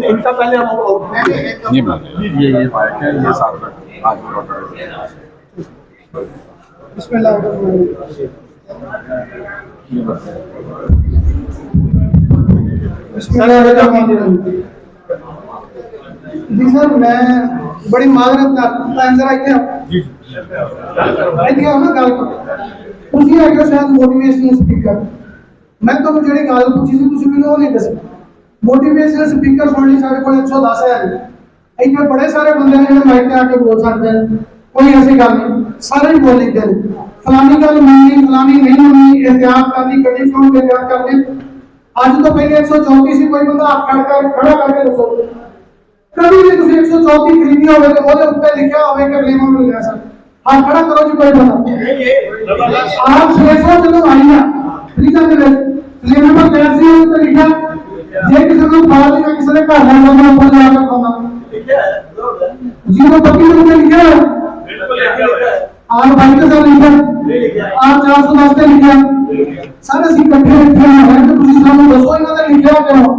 इनका पहले हम ये बाइक है, ये साथ में जी सर, मैं बड़ी माजरत करता जरा इतने ना गल तुसी आगे शायद मोटिवेशनल स्पीकर मैं तो जी गल पूछी सी तुसी मैनूं नहीं दसी मोटिवेशनल स्पीकर सुनने साढ़े को 110 है इतने बड़े सारे बंदे ने जो माइक पे आके बोल सकते हैं कोई ऐसी गल नहीं सारे ही बोल लेते हैं फलानी गल मननी फलानी नहीं मननी एहतियात करनी कड़ी क्यों एहतियात करनी आज तो पहले 134 ही कोई बंदा हाथ खड़ा करके दसो कभी भी तुम 134 खरीदी होवे तो ओदे ऊपर लिखा होवे कि फ्लेमर मिल गया सर हाथ खड़ा करो जी कोई बंदा आप 600 जब आई ना फ्रीजर में फ्लेमर पर कैसे तो लिखा ये किसी को बाहर में किसी ने घर में बंदा ऊपर जाकर खाना जीरो पक्की में लिखा आप भाई के साथ लिखा आप 410 पे लिखा सारे सी इकट्ठे हैं तो तुम सामने दसो इन्हों ने लिखा करो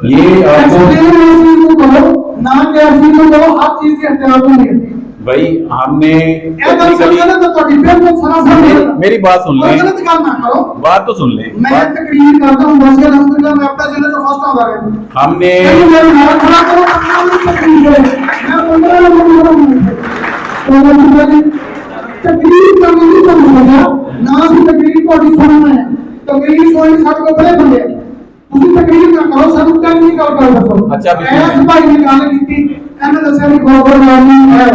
ये आपको करो ना क्या चीज को करो हर चीज के एहतियात होंगे भाई हमने मेरी बात सुन ले गलत काम ना करो बात तो सुन ले मैं तकरीर करता हूं बस अल्हम्दुलिल्लाह मैं अपना जिले से फर्स्ट आ रहा हूं हमने मैं खड़ा करो तकरीर करने की समझा ना भी तकरीर को सुनना है तकरीर सुनने साथ को बड़े बंदे ਤੁਸੀਂ ਤਕਰੀਰ ਨਾ ਕਰੋ ਸਾਨੂੰ ਟੈਕਨੀਕਲ ਕਰ ਦੱਸੋ ਅੱਛਾ ਐਸ ਭਾਈ ਨੇ ਗੱਲ ਕੀਤੀ ਇਹਨੇ ਦੱਸਿਆ ਵੀ ਗੋਬਰ ਵਾਰਨਿੰਗ ਹੈ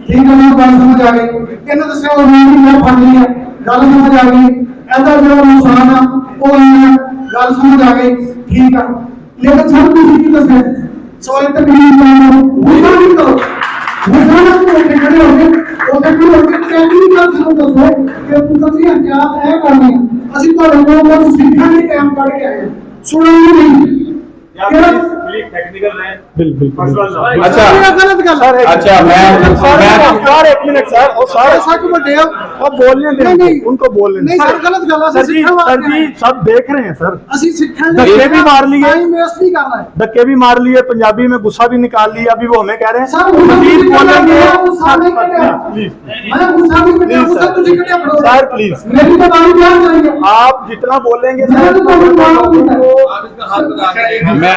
ਠੀਕ ਹੈ ਨਾ ਗੱਲ ਸਮਝ ਆ ਗਈ ਇਹਨੇ ਦੱਸਿਆ ਉਹ ਵਾਰਨਿੰਗ ਮੈਂ ਫੜ ਲਈ ਹੈ ਗੱਲ ਸਮਝ ਆ ਗਈ ਇਹਦਾ ਜਿਹੜਾ ਨੁਕਸਾਨ ਆ ਉਹ ਗੱਲ ਸਮਝ ਆ ਗਈ ਠੀਕ ਆ ਲੇਕਿਨ ਸਾਨੂੰ ਤੁਸੀਂ ਕੀ ਦੱਸਿਆ ਸਵਾਲ ਤਕਰੀਰ ਕਰੋ ਗੁੱਸਾ ਨਹੀਂ ਕਰੋ ਗੁੱਸਾ ਨਾ ਕਰੋ ਕਿ ਖੜੇ ਹੋ ਕੇ ਉਹ ਤਕਰੀਰ ਹੋ ਕੇ ਟੈਕਨੀਕਲ ਸਾਨੂੰ ਦੱਸੋ ਕਿ ਤੁਸੀਂ ਹਥਿਆਰ ਇਹ ਕਰਨੇ ਅਸੀਂ ਤੁਹਾਡੇ ਕੋਲ ਸਿੱਖਣ ਲਈ ਟਾਈਮ ਕੱਢ ਕੇ ਆਏ सुनाई नहीं टेक्निकल है बिल्कुल अच्छा गलत गल अच्छा मैं सर एक मिनट सर और सारे सच बड़े अब बोलने दें उनको बोलने नहीं सर गलत गल है सर जी सब देख रहे हैं सर ਅਸੀਂ ਸਿੱਖਣ ਦੇ धक्के भी मार लिए टाइम वेस्ट नहीं करना है धक्के भी मार लिए पंजाबी में गुस्सा भी निकाल लिया अभी वो हमें कह रहे हैं सर मजीद बोलेंगे मैं गुस्सा भी कटिया गुस्सा तुझे कटिया खड़ो सर प्लीज मेरी तो बात ध्यान चाहिए आप जितना बोलेंगे मैं सर तो मैं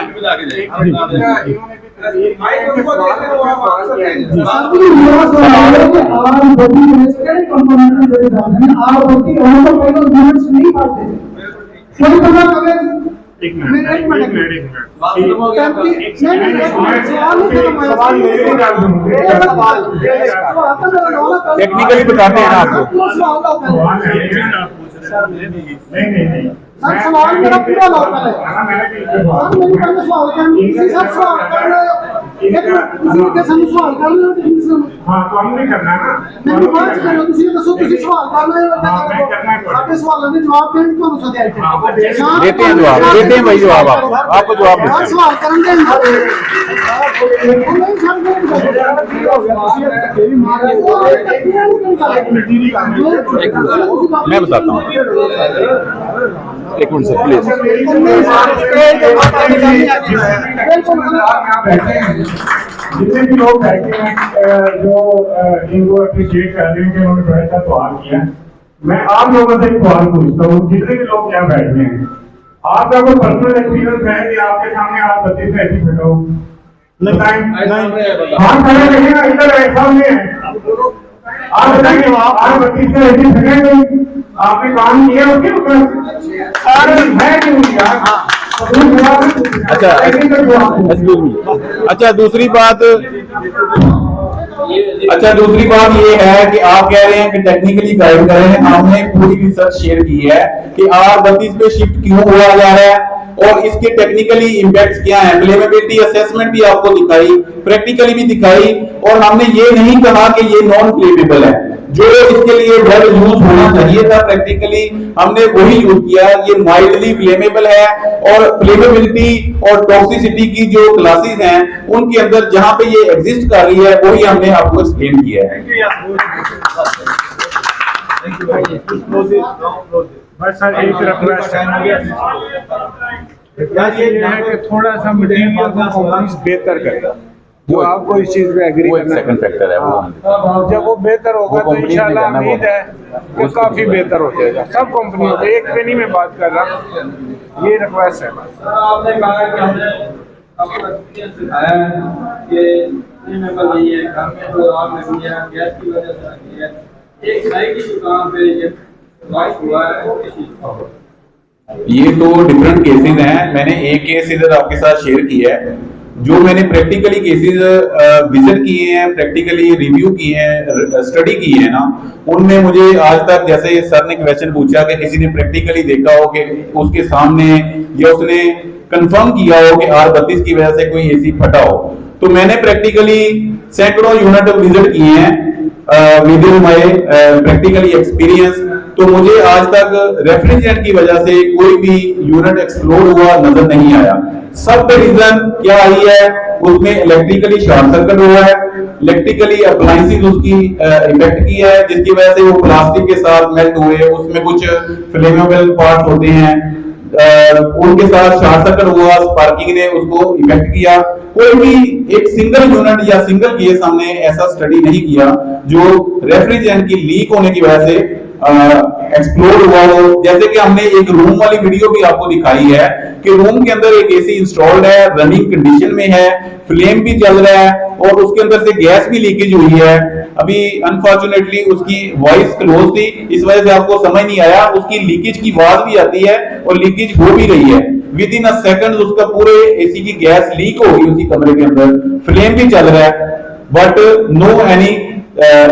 टेक्निकली बताते हैं ना आपको नहीं सर सवाल मेरा पूरा लो पहले सर मेरी पहले सवाल करनी सर सवाल करना एक किसी के सामने सवाल करना हां तो हमने करना ना मैं बात करो तुसी दसो तुसी सवाल करना है आपके सवालों के जवाब देने को अनुसार देते हैं जवाब देते हैं भाई जवाब आपको जवाब देते हैं सवाल करेंगे मैं बताता हूँ एक मिनट सर प्लीज जितने भी लोग बैठे हैं जो इनको अप्रिशिएट कर रहे हैं कि उन्होंने बड़ा अच्छा सवाल किया मैं आप लोगों से एक सवाल पूछता हूँ जितने भी लोग यहाँ बैठे हैं आपका कोई पर्सनल एक्सपीरियंस है कि आपके सामने आप 32 में ऐसी बैठा हो हाँ खड़े रहिए ना इधर सामने है आप बताइए आप 32 में ऐसी बैठे आपने काम किया उसके ऊपर है क्यों यार अच्छा दूसरी बात ये है कि आप कह रहे हैं कि टेक्निकली गाइड कर रहे हैं हमने पूरी रिसर्च शेयर की है कि R32 पे शिफ्ट क्यों हुआ जा रहा है और इसके टेक्निकली इंपैक्ट्स क्या हैं फ्लेमेबिलिटी असेसमेंट भी आपको दिखाई प्रैक्टिकली भी दिखाई और हमने ये नहीं कहा कि ये नॉन फ्लेमेबल है जो इसके लिए ड्रग यूज होना चाहिए था प्रैक्टिकली हमने वही यूज किया ये माइल्डली फ्लेमेबल है और फ्लेमेबिलिटी और टॉक्सिसिटी की जो क्लासेस हैं उनके अंदर जहां पे ये एग्जिस्ट कर रही है वही हमने आपको एक्सप्लेन किया है बस सर एक रिक्वेस्ट है ये है कि थोड़ा सा मटेरियल को कंपनीज बेहतर करे, जो आपको इस चीज पे एग्री वो एक करना सेकंड फैक्टर है वो जब वो बेहतर होगा वो तो companies इंशाल्लाह में जाना उम्मीद है कि काफी बेहतर हो जाएगा सब कंपनियों पे। एक पे नहीं मैं बात कर रहा, ये रिक्वेस्ट है बस। आपने कहा कि हमने आपको एक्सपीरियंस दिखाया है कि रिन्यूएबल नहीं है, घर में जो आग लगी है गैस की वजह से लगी है, एक नई की दुकान पे ये वाइस हुआ है, वो किस चीज का? ये तो डिफरेंट केसेस हैं। मैंने एक केस इधर आपके साथ शेयर किया है। जो मैंने प्रैक्टिकली केसेस विजिट किए हैं, प्रैक्टिकली रिव्यू किए हैं, स्टडी की है ना, उनमें मुझे आज तक, जैसे सर ने क्वेश्चन पूछा कि किसी ने प्रैक्टिकली देखा हो कि उसके सामने या उसने कंफर्म किया हो कि R32 की वजह से कोई एसी फटा हो, तो मैंने प्रैक्टिकली सैकड़ों यूनिट विजिट किए हैं with in my practically experience. तो मुझे आज तक रेफ्रिजरेंट की वजह से कोई भी यूनिट एक्सप्लोड हुआ नजर नहीं आया। सब पे रीजन क्या आई है, उसमें इलेक्ट्रिकली शॉर्ट सर्किट हुआ है, इलेक्ट्रिकली अप्लायंसेस उसकी इफेक्ट की है, जिसकी वजह से वो प्लास्टिक के साथ मेल्ट हुए, उसमें कुछ फ्लेमेबल पार्ट्स होते हैं, उनके साथ शॉर्ट सर्किट हुआ, स्पार्किंग ने उसको इफेक्ट किया। कोई भी एक सिंगल यूनिट या सिंगल केस हमने ऐसा स्टडी नहीं किया जो रेफ्रिजरेंट की लीक होने की वजह से एक्सप्लोड हुआ हो। जैसे कि हमने एक रूम वाली वीडियो भी आपको दिखाई है कि रूम के अंदर एक एसी इंस्टॉल्ड है, रनिंग कंडीशन में है, फ्लेम भी चल रहा है और उसके अंदर से गैस भी लीकेज हुई है। अभी अनफॉर्चुनेटली उसकी वॉइस क्लोज थी, इस वजह से आपको समझ नहीं आया, उसकी लीकेज की आवाज भी आती है और लीकेज हो भी रही है। विद इन अ सेकंड उसका पूरे एसी की गैस लीक हो गई उसी कमरे के अंदर, फ्लेम भी चल रहा है, but no any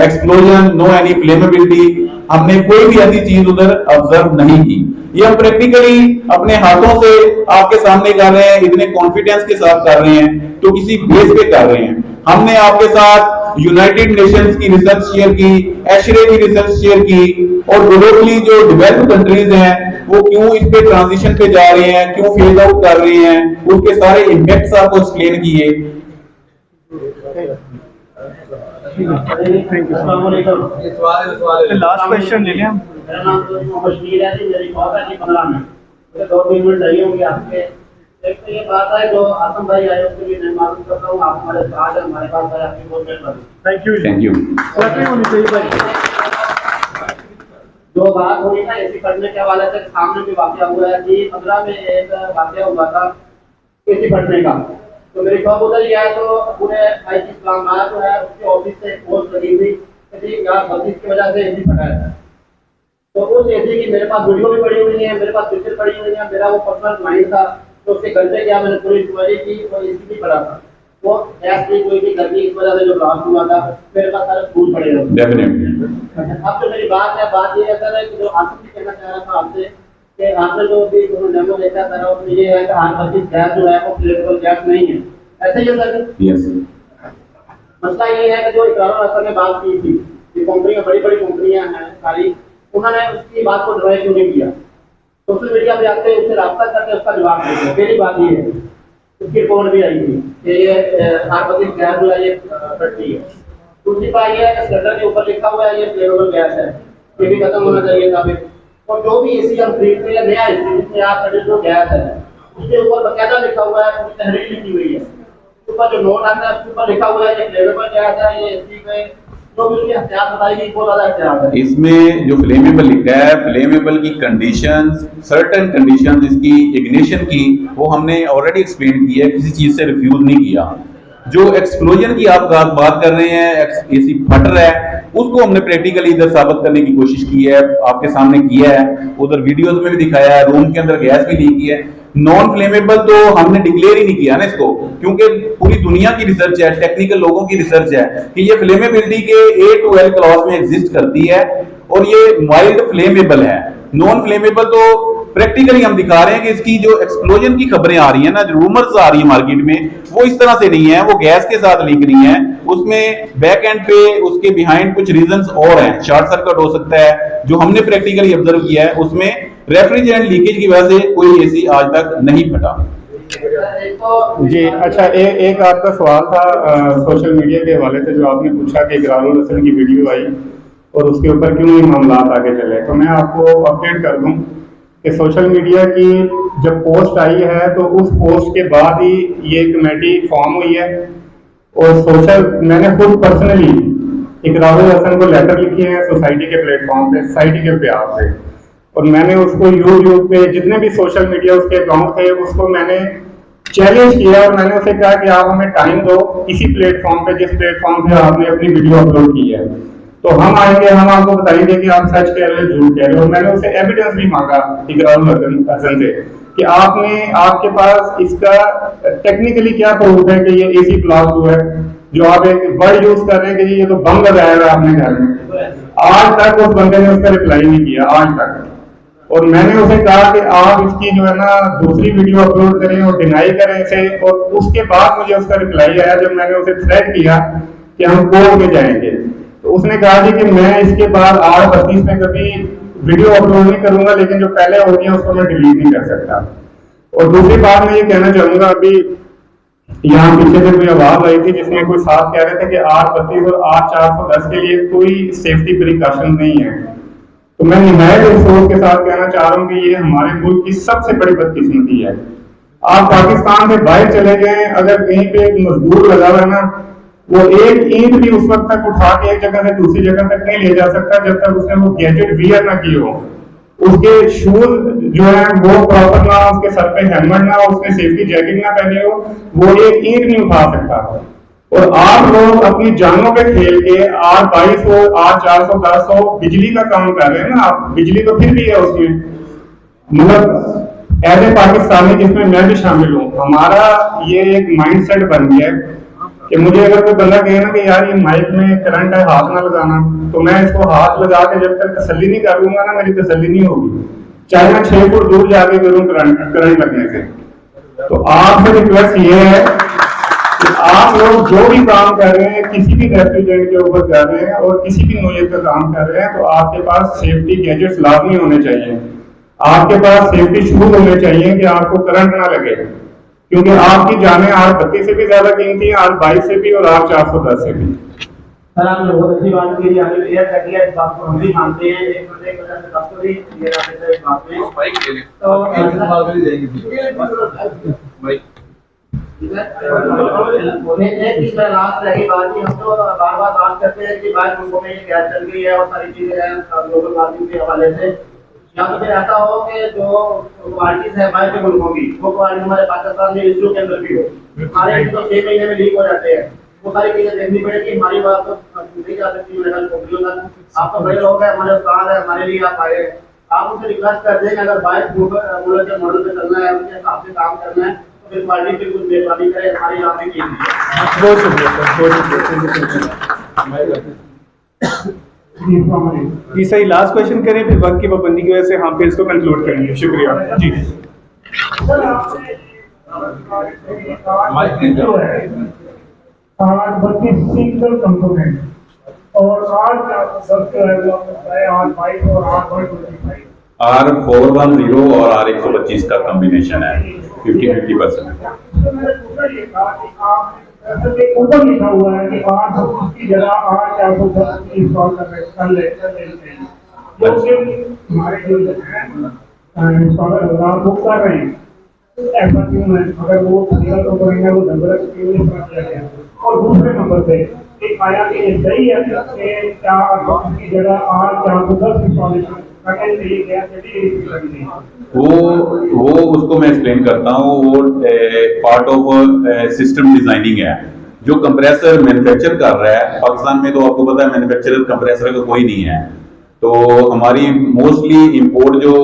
explosion, no any flammability. हमने कोई भी ऐसी चीज उधर ऑब्जर्व नहीं की। ये हम प्रैक्टिकली अपने हाथों से आपके सामने कर रहे हैं, इतने कॉन्फिडेंस के साथ कर रहे हैं, तो किसी बेस पे कर रहे हैं। हमने आपके साथ यूनाइटेड नेशंस की रिसर्च शेयर की, एशरे की रिसर्च शेयर की, और ग्लोबली जो डेवलप्ड कंट्रीज हैं वो क्यों इस पे ट्रांजिशन पे जा रहे हैं, क्यों फेज आउट कर रहे हैं, उसके सारे इम्पैक्ट्स आपको एक्सप्लेन किए। लास्ट क्वेश्चन ले लें। मेरा नाम तो बशीर है जी, मेरी बात है जी 15 मिनट, मुझे 2-3 मिनट चाहिए होंगे आपके। एक तो ये बात है जो आसम भाई आए उसके लिए मैं मालूम करता हूँ, आप हमारे साथ हैं, हमारे पास है, आपकी बहुत मेहरबानी। Thank you thank you. होनी चाहिए भाई। जो बात हुई ना एसी फटने के हवाले से, सामने भी वाकया हुआ है कि 15 में एक वाकया हुआ था एसी फटने का। तो मेरी शॉप उधर ही है, तो पूरे आईटी इस्लामाबाद जो है उसके ऑफिस से पोस्ट लगी थी कि यार 32 की वजह से एसी फटा है। तो उस एसी की मेरे पास वीडियो भी पड़ी हुई है, मेरे पास पिक्चर पड़ी हुई है, मेरा वो पर्सनल माइंड था। तो उसके घर पे गया, मैंने पूरी इंक्वायरी की, वो एसी भी पड़ा था, वो गैस लीक हुई थी, गर्मी की वजह से जो ब्लास्ट हुआ था, मेरे पास सारे प्रूफ पड़े हुए। डेफिनेटली। अब जो मेरी बात है, बात ये है सर कि जो आसिफ जी कहना चाह रहा था आपसे कि आपने जो भी डेमो देखा सर, उसमें ये है कि R32 गैस जो है वो फ्लेमेबल गैस नहीं है, ऐसे ही है सर? यस। मसला ये है कि जो इकरार असर ने बात की थी, ये कंपनियां बड़ी-बड़ी कंपनियां हैं सारी, उन्होंने उसकी बात को डिनाई क्यों नहीं किया? सोशल मीडिया पे आते उससे रास्ता करके उसका जवाब दे दिया। पहली बात ये है, उसकी रिपोर्ट भी आई थी कि ये R32 गैस जो है ये फटती है। दूसरी बात ये है कि सिलेंडर के ऊपर लिखा हुआ है ये फ्लेमेबल गैस है, ये भी खत्म होना चाहिए था फिर। और जो भी एसी हम खरीदते हैं नया एसी जिसमें R32 गैस है, उसके ऊपर बकायदा लिखा हुआ है, उसकी तहरीर लिखी हुई है, ऊपर जो नोट आता है उसके ऊपर लिखा हुआ है ये फ्लेमेबल गैस है, ये एसी में जो भी उसकी एहतियात बताई गई बहुत ज्यादा एहतियात है। इसमें जो फ्लेमेबल लिखा है, फ्लेमेबल की कंडीशंस, सर्टेन कंडीशंस इसकी इग्निशन की, वो हमने ऑलरेडी एक्सप्लेन की है, किसी चीज से रिफ्यूज नहीं किया। जो एक्सप्लोजन की आप बात कर रहे हैं, एसी फट रहा है, उसको हमने प्रैक्टिकली इधर साबित करने की कोशिश की है, आपके सामने किया है, उधर वीडियोस में भी दिखाया है, रूम के अंदर गैस भी लीक की है। नॉन फ्लेमेबल तो हमने डिक्लेयर ही नहीं किया ना इसको, क्योंकि पूरी दुनिया की रिसर्च है, टेक्निकल लोगों की रिसर्च है कि ये फ्लेमेबिलिटी के A to L क्लॉज में एग्जिस्ट करती है और ये माइल्ड फ्लेमेबल है। नॉन फ्लेमेबल तो प्रैक्टिकली हम दिखा रहे हैं कि इसकी जो एक्सप्लोजन की खबरें आ रही है ना, जो रूमर्स आ रही है मार्केट में, वो इस तरह से नहीं है, वो गैस के साथ लीक नहीं है, उसमें बैक एंड पे उसके बिहाइंड कुछ रीजंस और हैं। शॉर्ट सर्किट हो सकता है, जो हमने प्रैक्टिकली ऑब्जर्व किया है, उसमें रेफ्रिजरेंट लीकेज की वजह से कोई एसी आज तक नहीं फटा। जी अच्छा, एक आपका सवाल था सोशल मीडिया के हवाले से, जो आपने पूछा कि इकरारुल हसन की वीडियो आई और उसके ऊपर क्यों नहीं मामला आगे चले। तो मैं आपको अपडेट कर दूं कि सोशल मीडिया की जब पोस्ट आई है तो उस पोस्ट के बाद ही ये कमेटी फॉर्म हुई है। और मैंने खुद पर्सनली इकरारुल हसन को लेटर लिखी है सोसाइटी के प्लेटफॉर्म पे, सोसाइटी के प्यार पे, और मैंने उसको यूट्यूब पे जितने भी सोशल मीडिया उसके अकाउंट थे उसको मैंने चैलेंज किया और मैंने उसे कहा कि आप हमें टाइम दो किसी प्लेटफॉर्म पे जिस प्लेटफॉर्म से आपने अपनी वीडियो अपलोड की है, तो हम आएंगे, हम आपको बताएंगे कि आप सच कह रहे हो झूठ कह रहे हो। मैंने उसे एविडेंस भी मांगा इकरारुल हसन से कि आपके पास इसका टेक्निकली क्या प्रूफ है कि ये एसी ब्लास्ट हुआ है, जो आप एक वर्ड यूज कर रहे हैं कि ये तो बम लगाया हुआ आपने घर में। आज तक उस बंदे ने उसका रिप्लाई नहीं किया, आज तक। और मैंने उसे कहा कि आप इसकी जो है ना दूसरी वीडियो अपलोड करें और डिनाई करें इसे, और उसके बाद मुझे उसका रिप्लाई आया जब मैंने उसे थ्रेट किया कि हम कोर्ट में जाएंगे, तो उसने कहा जी कि मैं इसके बाद 8:32 में कभी वीडियो अपलोड नहीं करूंगा, लेकिन जो पहले हो गया उसको मैं डिलीट नहीं कर सकता। और दूसरी बात मैं ये कहना चाहूंगा, अभी यहाँ पीछे से कोई आवाज आई थी जिसमें कोई साथ कह रहे थे कि 8:32 और 8:410 के लिए कोई सेफ्टी प्रिकॉशन नहीं है, तो मैं निहायत अफसोस के साथ कहना चाह रहा हूँ कि ये हमारे मुल्क की सबसे बड़ी बदकिस्मती है। आप पाकिस्तान से बाहर चले गए, अगर कहीं पे एक मजदूर लगा हुआ है ना, वो एक ईंट भी उस वक्त तक उठा के एक जगह से दूसरी जगह तक नहीं ले जा सकता जब तक उसने वो गैजेट वियर ना की हो, उसके शूज जो है वो प्रॉपर ना, उसके सर पे हेलमेट ना, उसने सेफ्टी जैकेट ना पहनी हो, वो एक ईंट नहीं उठा सकता। और आप लोग अपनी जानों पे खेल के 8:22 हो, 8:410 हो, बिजली का काम कर रहे हैं ना आप, बिजली तो फिर भी है उसमें, मतलब एज ए पाकिस्तानी जिसमें मैं भी शामिल हूँ, हमारा ये एक माइंड सेट बन गया है कि मुझे अगर कोई बंदा कहे ना कि यार ये माइक में करंट है हाथ ना लगाना, तो मैं इसको हाथ लगा के जब तक तसल्ली नहीं करूंगा ना, मेरी तसल्ली नहीं होगी, चाहे मैं 6 फुट दूर जाके करूँ करंट लगने से। तो आपसे रिक्वेस्ट ये है कि आप लोग जो भी काम कर रहे हैं, किसी भी रेस्टोरेंट के ऊपर कर रहे हैं और किसी भी नोयत का काम कर रहे हैं, तो आपके पास सेफ्टी गैजेट्स लाजमी होने चाहिए, आपके पास सेफ्टी शूज होने चाहिए कि आपको करंट ना लगे, क्योंकि आपकी जानें 8:32 से भी ज्यादा कीमती है, 8:22 से भी और 8:410 से भी। सर आपने बहुत अच्छी बात की, आपने क्लियर कर दिया, इस बात को हम भी मानते हैं, एक वजह से सबको भी क्लियर आ गया इस बात में। तो लास्ट रही बात की, हम तो बार बार बात करते हैं कि बाहर मुल्कों में ये क्या चल रही है और सारी चीजें हैं ग्लोबल वार्मिंग के हवाले से, या तो फिर ऐसा हो कि जो क्वालिटीज है बाहर के मुल्कों की, वो क्वालिटी हमारे पाकिस्तान में इंस्टीट्यूट के अंदर भी हो, हमारे तो 6 महीने में लीक हो जाते हैं, वो सारी चीजें देखनी पड़ेगी। हमारी बात तो नहीं जा सकती मेडल कंपनियों तक, आप तो बड़े लोग हैं, हमारे उस्ताद है, हमारे लिए आप आए, आप उनसे रिक्वेस्ट कर दें अगर बाहर मुल्क के मॉडल पे चलना है, उनके हिसाब से काम करना है, तो फिर क्वालिटी पे कुछ मेहरबानी करें, हमारी यहाँ पे कीजिए। बहुत शुक्रिया सर, बहुत शुक्रिया। जी सही, लास्ट क्वेश्चन करें, फिर वक्त की पाबंदी की वजह से हम फिर इसको कंक्लूड करेंगे। शुक्रिया जी। आज 32 सिंगल कंपोनेंट और आज 8:22 और 8:25 R410 और R125 का कॉम्बिनेशन है, 50-50%। ऊपर लिखा हुआ है कि 8:25 की जगह 8:410 इंस्टॉल कर ले, जो सिर्फ हमारे जो इंस्टॉलर आप बुक कर रहे हैं, ऐसा क्यों है? अगर वो सिंगल कंपोनेंट है, वो नंबर क्यों? और दूसरे नंबर पे एक आया कि सही है कि क्या 8:25 की जगह 8:410 इंस्टॉलेशन वो उसको मैं एक्सप्लेन करता हूँ। वो पार्ट ऑफ सिस्टम डिजाइनिंग है। जो कंप्रेसर मैन्युफैक्चर कर रहा है पाकिस्तान में, तो आपको पता है मैन्युफैक्चरर कंप्रेसर का कोई नहीं है, तो हमारी मोस्टली इंपोर्ट जो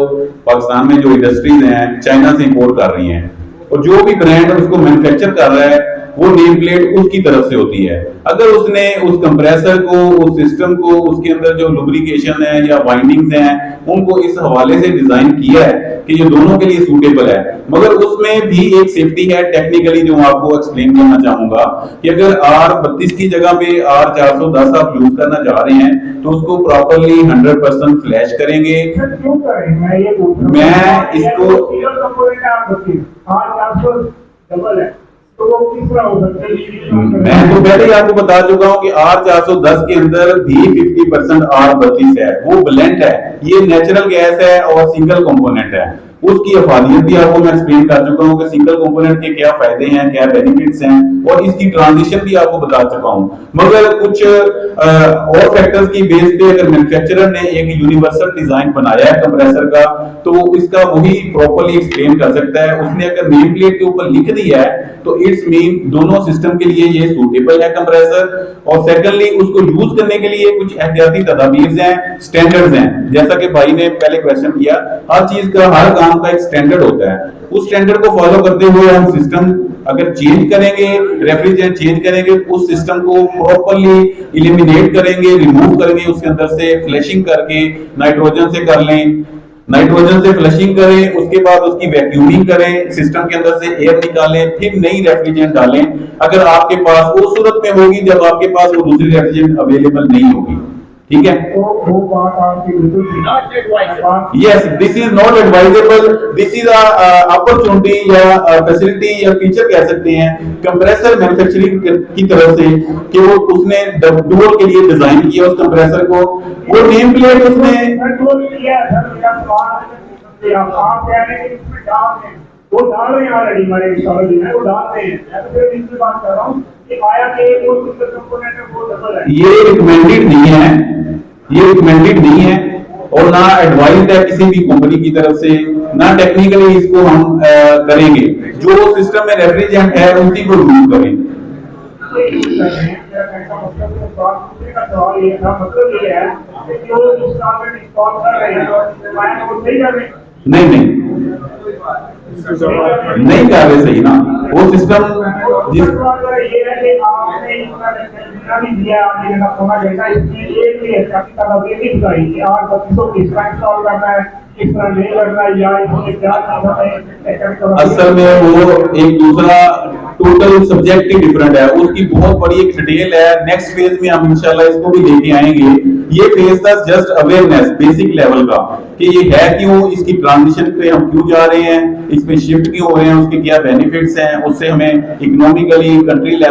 पाकिस्तान में जो इंडस्ट्रीज हैं चाइना से इंपोर्ट कर रही हैं, और जो भी ब्रांड उसको मैन्युफैक्चर कर रहा है वो नेम प्लेट उसकी तरफ से होती है। अगर उसने उस कंप्रेसर को, उस सिस्टम को, उसके अंदर जो लुब्रिकेशन है या वाइंडिंग्स हैं, उनको इस हवाले से डिजाइन किया है कि ये दोनों के लिए सूटेबल है, मगर उसमें भी एक सेफ्टी है टेक्निकली, जो आपको एक्सप्लेन करना चाहूंगा कि अगर R32 की जगह पे R410 आप यूज करना चाह रहे हैं तो उसको प्रॉपरली 100% फ्लैश करेंगे। क्यों करें? मैं इसको मैं इसको डबल है, तो तो वो किस तरह हो सकता है? मैं तो पहले ही आपको बता चुका हूं कि R410 के अंदर भी 50% R32 है, वो ब्लेंड है, ये नेचुरल गैस है और सिंगल कंपोनेंट है। उसकी अफादियत भी आपको मैं एक्सप्लेन कर चुका हूं कि सिंगल कंपोनेंट के क्या फायदे हैं, क्या बेनिफिट्स हैं, और इसकी ट्रांजिशन भी आपको बता चुका हूं। मगर कुछ और फैक्टर्स की बेस पे अगर मैन्युफैक्चरर ने एक यूनिवर्सल डिजाइन बनाया है कंप्रेसर का, तो इसका वही प्रॉपर्ली एक्सप्लेन कर सकता है। उसने अगर नेम प्लेट के ऊपर लिख दिया है तो इट्स मीन दोनों सिस्टम के लिए ये सूटेबल है कंप्रेसर। और सेकंडली उसको यूज करने के लिए कुछ एहतियाती तदाबीर हैं, स्टैंडर्ड्स हैं। जैसा कि भाई ने पहले क्वेश्चन किया, हर चीज का, हर काम का एक स्टैंडर्ड होता है। उस स्टैंडर्ड को फॉलो करते हुए हम सिस्टम अगर चेंज करेंगे, रेफ्रिजरेंट चेंज करेंगे, उस सिस्टम को प्रॉपर्ली इलिमिनेट करेंगे, रिमूव करेंगे, उसके अंदर से फ्लशिंग करके नाइट्रोजन से कर लें, नाइट्रोजन से फ्लशिंग करें, उसके बाद उसकी वैक्यूमिंग करें, सिस्टम के अंदर से एयर निकालें, फिर नई रेफ्रिजरेंट डालें। अगर आपके पास उस सूरत में होगी जब आपके पास वो दूसरी रेफ्रिजरेंट अवेलेबल नहीं होगी। ठीक है, तो वो बात आपकी बिल्कुल ठीक है। Yes, this is not advisable, this is opportunity या फैसिलिटी या फीचर कह सकते हैं कंप्रेसर मैन्युफैक्चरिंग की तरफ से कि वो उसने डुअल के लिए डिजाइन किया उस कंप्रेसर को। वो नेम प्लेट उसने कंट्रोल किया है सर, मेरा सवाल है आप कह रहे हैं कि इसमें डाल दें, वो डाल रहे हैं ऑलरेडी, हमारे इंस्टॉलर है वो डालते हैं। मैं तो सिर्फ इससे बात कर रहा हूँ कि आया कि वो दूसरे कंपोनेंट है वो डबल है। ये रिकमेंडेड नहीं है, ये रिकमेंडेड नहीं है और ना एडवाइज है किसी भी कंपनी की तरफ से, ना टेक्निकली इसको हम करेंगे। जो सिस्टम में रेफ्रिजरेंट है उसी को यूज करें। सवाल ये था, मतलब ये है कि जो इंस्टॉल कर रहे हैं वो सही कर रहे हैं? नहीं नहीं नहीं कर रहे सही ना, वो सिस्टम जिस ये है कि आपने इतना भी दिया, आपने जैसा सोना जैसा इसमें एक भी है काफी तदाबीर नहीं बताई कि आप बच्चों को किस तरह इंस्टॉल करना है, किस तरह नहीं करना है, या इसमें क्या करना है। असल में वो एक दूसरा टोटल सब्जेक्ट ही डिफरेंट है, उसकी बहुत बड़ी एक डिटेल है। नेक्स्ट फेज में हम इंशाल्लाह इसको भी लेके आएंगे। ये फेज था जस्ट अवेयरनेस बेसिक लेवल का कि ये है क्यों, इसकी ट्रांजिशन पे हम क्यों जा रहे हैं, इसमें शिफ्ट क्यों हो रहे हैं, उसके क्या बेनिफिट्स हैं, उससे हमें इकोनॉमिकली कंट्री